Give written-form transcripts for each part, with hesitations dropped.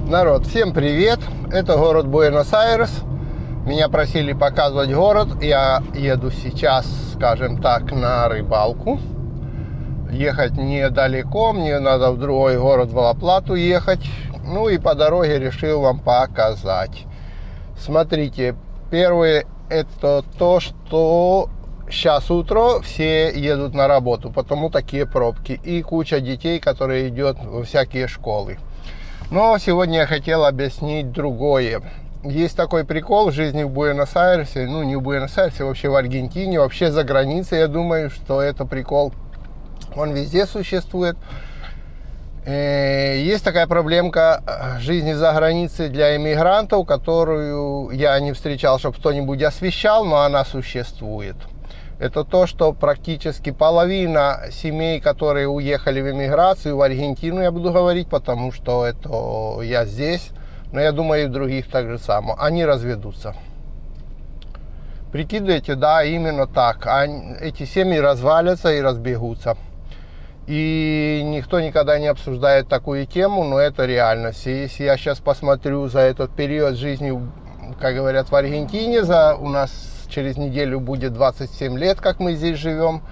Народ, всем привет! Это город Буэнос-Айрес. Меня просили показывать город. Я еду сейчас, скажем так, на рыбалку. Ехать недалеко, мне надо в другой город, в Ла-Плату ехать. Ну и по дороге решил вам показать. Смотрите, первое это то, что сейчас утро, все едут на работу, потому такие пробки. И куча детей, которые идут во всякие школы. Но сегодня я хотел объяснить другое. Есть такой прикол в жизни в Буэнос-Айресе, ну не в Буэнос-Айресе, вообще в Аргентине, вообще за границей. Я думаю, что это прикол, он везде существует. Есть такая проблемка жизни за границей для иммигрантов, которую я не встречал, чтобы кто-нибудь освещал, но она существует. Это то, что практически половина семей, которые уехали в эмиграцию, в Аргентину, я буду говорить, потому что это я здесь, но я думаю, и в других так же само, они разведутся. Прикидываете, да, именно так. Эти семьи развалятся и разбегутся. И никто никогда не обсуждает такую тему, но это реальность. И если я сейчас посмотрю за этот период жизни, как говорят, в Аргентине, у нас через неделю будет 27 лет, как мы здесь живем,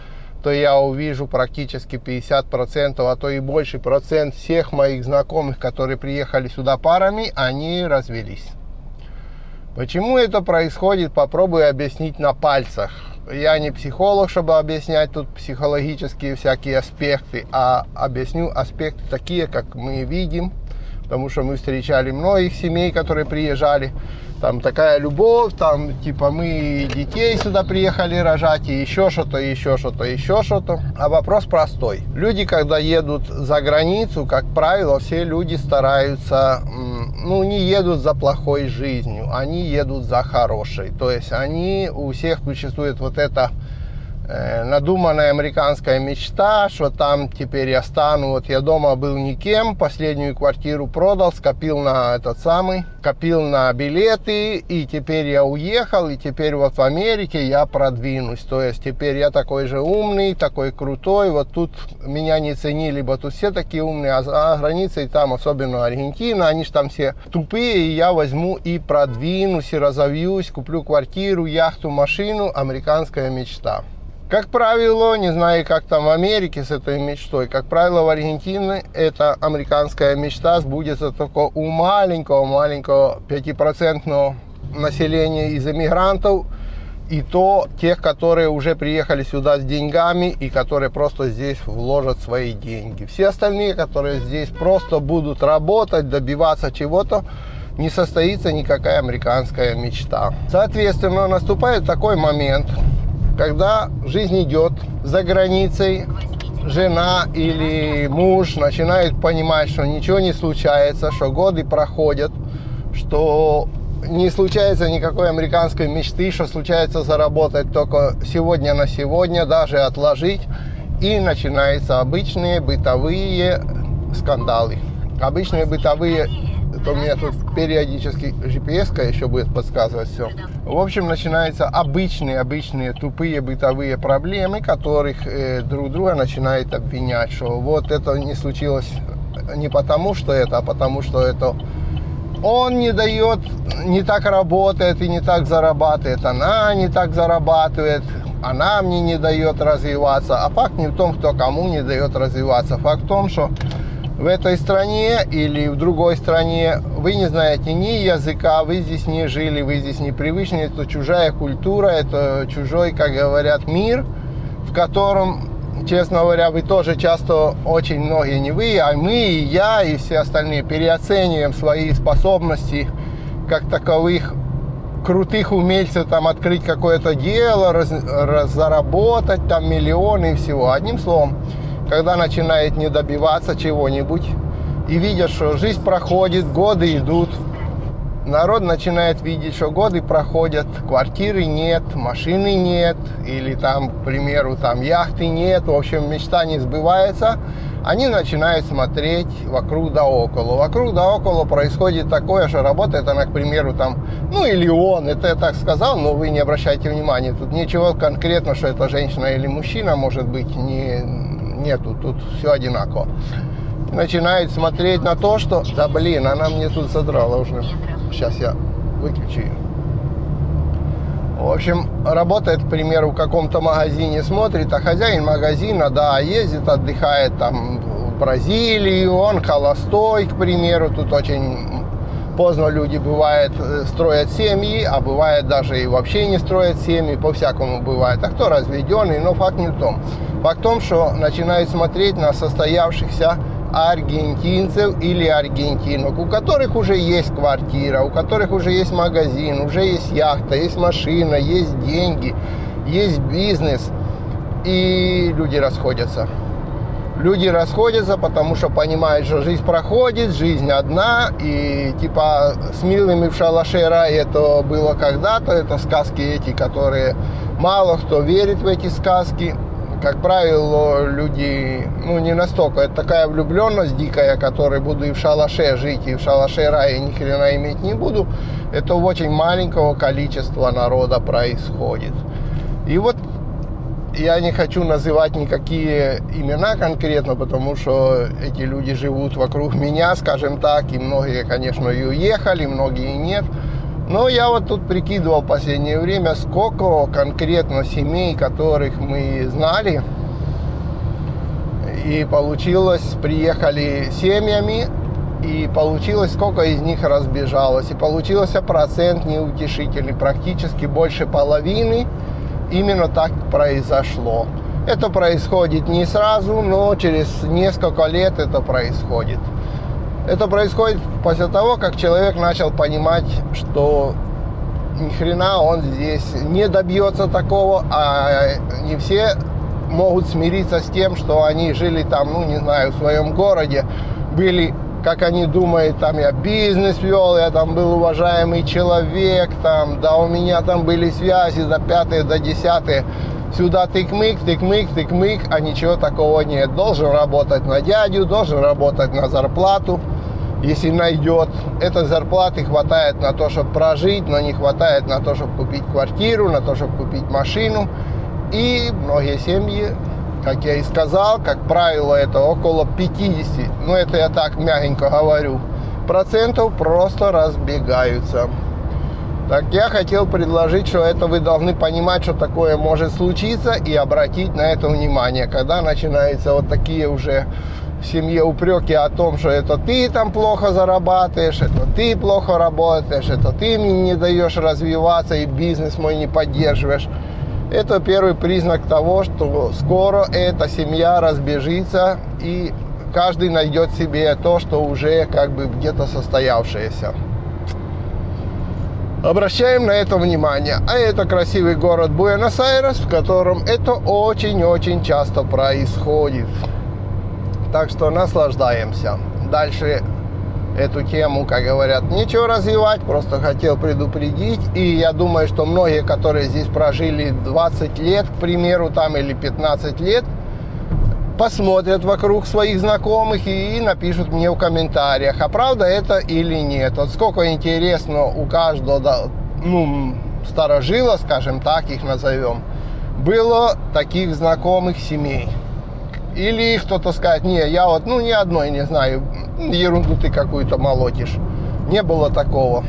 то я увижу практически 50%, а то и больше процент всех моих знакомых, которые приехали сюда парами, они развелись. Почему это происходит, попробую объяснить на пальцах. Я не психолог, чтобы объяснять тут психологические всякие аспекты, а объясню аспекты такие, как мы видим, потому что мы встречали многих семей, которые приезжали. Там такая любовь, там типа мы детей сюда приехали рожать, и еще что-то, еще что-то, еще что-то. А вопрос простой. Люди, когда едут за границу, как правило, все люди стараются, не едут за плохой жизнью, они едут за хорошей. То есть у всех существует вот эта надуманная американская мечта, что там теперь я стану, вот я дома был никем, последнюю квартиру продал, скопил на копил на билеты, и теперь я уехал, и теперь вот в Америке я продвинусь, то есть теперь я такой же умный, такой крутой, вот тут меня не ценили, вот тут все такие умные, а за границей там, особенно Аргентина, они же там все тупые, и я возьму и продвинусь, и разовьюсь, куплю квартиру, яхту, машину, американская мечта. Как правило, не знаю, как там в Америке с этой мечтой, как правило, в Аргентине эта американская мечта сбудется только у маленького 5% населения из эмигрантов, и то тех, которые уже приехали сюда с деньгами и которые просто здесь вложат свои деньги. Все остальные, которые здесь просто будут работать, добиваться чего-то, не состоится никакая американская мечта. Соответственно, наступает такой момент, когда жизнь идет за границей, жена или муж начинают понимать, что ничего не случается, что годы проходят, что не случается никакой американской мечты, что случается заработать только сегодня на сегодня, даже отложить, и начинаются обычные бытовые скандалы. Обычные бытовые, это у меня тут периодически GPS-ка еще будет подсказывать все. В общем, начинаются обычные тупые бытовые проблемы, которых друг друга начинают обвинять, что вот это не случилось не потому, что это, а потому, что это он не дает, не так работает и не так зарабатывает, она не так зарабатывает, она мне не дает развиваться. А факт не в том, кто кому не дает развиваться. Факт в том, что в этой стране или в другой стране вы не знаете ни языка, вы здесь не жили, вы здесь не привычны, это чужая культура, это чужой, как говорят, мир, в котором, честно говоря, вы тоже часто, очень многие, не вы, а мы, и я, и все остальные, переоцениваем свои способности как таковых крутых умельцев, там, открыть какое-то дело, заработать там миллионы и всего. Одним словом, когда начинает не добиваться чего-нибудь и видят, что жизнь проходит, годы идут, народ начинает видеть, что годы проходят, квартиры нет, машины нет, или там, к примеру, там яхты нет, в общем, мечта не сбывается, они начинают смотреть вокруг да около. Вокруг да около происходит такое, что работает она, к примеру, там, или он, это я так сказал, но вы не обращайте внимания, тут ничего конкретно, что это женщина или мужчина, может быть, нету, тут все одинаково. начинают смотреть на то, что... Да блин, она мне тут задрала уже. Сейчас я выключу ее. В общем, работает, к примеру, в каком-то магазине, смотрит, а хозяин магазина, да, ездит, отдыхает там в Бразилии, он холостой, к примеру, тут очень поздно люди, бывает, строят семьи, а бывает даже и вообще не строят семьи, по-всякому бывает, а кто разведенный, но факт не в том. Факт в том, что начинают смотреть на состоявшихся аргентинцев или аргентинок, у которых уже есть квартира, у которых уже есть магазин, уже есть яхта, есть машина, есть деньги, есть бизнес. И люди расходятся. Люди расходятся, потому что понимают, что жизнь проходит, жизнь одна. И типа с милыми в шалаше рай это было когда-то. Это сказки эти, которые мало кто верит в эти сказки. Как правило, люди, ну, не настолько. Это такая влюбленность дикая, которой буду и в шалаше жить, и в шалаше рая ни хрена иметь не буду. Это у очень маленького количества народа происходит. И вот я не хочу называть никакие имена конкретно, потому что эти люди живут вокруг меня, скажем так, и многие, конечно, и уехали, многие нет. Но я вот тут прикидывал в последнее время, сколько конкретно семей, которых мы знали, и получилось, приехали семьями, и получилось, сколько из них разбежалось. И получился процент неутешительный, практически больше половины. Именно так произошло. Это происходит не сразу, но через несколько лет это происходит. Это происходит после того, как человек начал понимать, что ни хрена он здесь не добьется такого, а не все могут смириться с тем, что они жили там, ну не знаю, в своем городе, были, как они думают, там я бизнес вел, я там был уважаемый человек, там, да у меня там были связи до 5-е, до 10-е. Сюда тык-мык, тык-мык, тык-мык, а ничего такого нет. Должен работать на дядю, должен работать на зарплату, если найдет. Этой зарплаты хватает на то, чтобы прожить, но не хватает на то, чтобы купить квартиру, на то, чтобы купить машину. И многие семьи, как я и сказал, как правило, это около 50, ну это я так мягенько говорю, процентов просто разбегаются. Так я хотел предложить, что это вы должны понимать, что такое может случиться, и обратить на это внимание, когда начинаются вот такие уже в семье упреки о том, что это ты там плохо зарабатываешь, это ты плохо работаешь, это ты мне не даешь развиваться и бизнес мой не поддерживаешь. Это первый признак того, что скоро эта семья разбежится, и каждый найдет себе то, что уже как бы где-то состоявшееся. Обращаем на это внимание. А это красивый город Буэнос-Айрес, в котором это очень-очень часто происходит. Так что наслаждаемся. Дальше эту тему, как говорят, нечего развивать, просто хотел предупредить. И я думаю, что многие, которые здесь прожили 20 лет, к примеру, там или 15 лет, посмотрят вокруг своих знакомых и напишут мне в комментариях, а правда это или нет. Вот сколько интересно у каждого, ну, старожила, скажем так, их назовем, было таких знакомых семей. Или кто-то скажет, не, я вот, ну, ни одной не знаю, ерунду ты какую-то молотишь. Не было такого.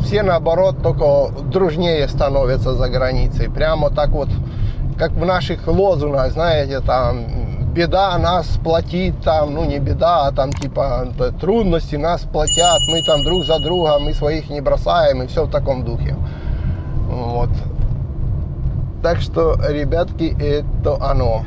Все, наоборот, только дружнее становятся за границей. Прямо так вот, как в наших лозунгах, знаете, там, беда нас платит, там, ну, не беда, а там, типа, трудности нас платят, мы там друг за друга, мы своих не бросаем, и все в таком духе. Вот. Так что, ребятки, это оно.